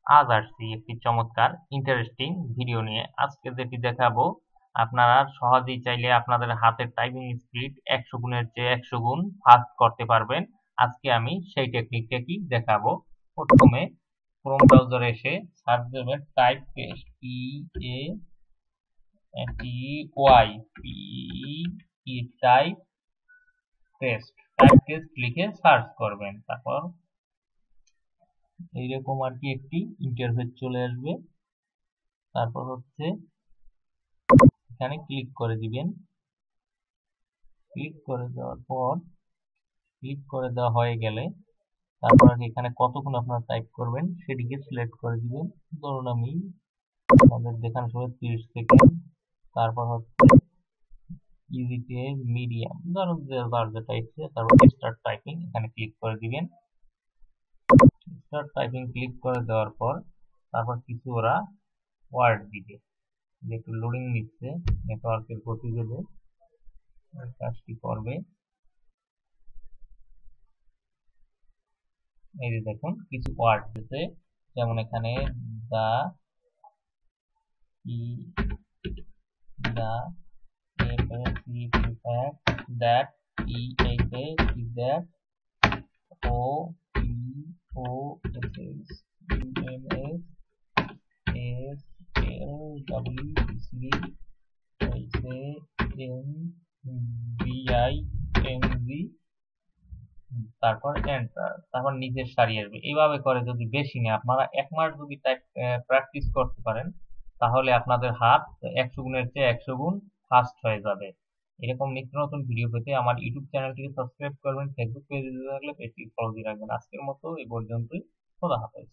আজ আসছি একটি চমৎকার ইন্টারেস্টিং ভিডিও নিয়ে। আজকে যেটি দেখাবো, আপনারা সহজেই চাইলে আপনাদের হাতের টাইপিং স্পিড ১০০ গুণের চেয়ে ১০০ গুণ ফাস্ট করতে পারবেন। আজকে আমি সেই টেকনিকটা কি দেখাবো। প্রথমে ক্রোম ব্রাউজারে এসে সার্চ দেবেন টাইপ পেস্ট, টাইপ পেস্ট লিখে সার্চ করবেন। তারপর এইরকম আর কি একটি ইন্টারফেস চলে আসবে। তারপর হচ্ছে এখানে ক্লিক করে দিবেন। ক্লিক করে দেওয়া হয়ে গেলে তারপর এখানে কতক্ষণ আপনারা টাইপ করবেন সেটিকে সিলেক্ট করে দিবেন। ধরুন আমি আমাদের দেখানো সময় 30 সেকেন্ড। তারপর হচ্ছে ইজিতে মিডিয়াম, ধরুন যার যেটা ইচ্ছে। তারপর স্টার্ট টাইপিং এখানে ক্লিক করে দিবেন। স্টার্ট টাইপিং ক্লিক করে দেওয়ার পর তারপর কিছু ওরা ওয়ার্ড দিবে, যে একটু লোডিং নিচ্ছে, নেটওয়ার্কের গতি বেঁধে কাজটি করবে। এই যে দেখুন কিছু ওয়ার্ড দিতে, যেমন এখানে দা that that O O S S M S S L W C S M B I M G, তারপর এন্টার। তারপর নিচের সারি আসবে। এইভাবে করে যদি বেশি না, আপনারা 1 মাস যদি প্র্যাকটিস করতে পারেন, তাহলে আপনাদের হাত 100 গুণের চেয়ে 100 গুণ ফাস্ট হয়ে যাবে। এরকম নিত্য নতুন ভিডিও পেতে আমার ইউটিউব চ্যানেলটিকে সাবস্ক্রাইব করবেন। ফেসবুক পেজে থাকলে পেজটি ফলো দিয়ে রাখবেন। আজকের মতো এই পর্যন্তই। খোদা হাফেজ।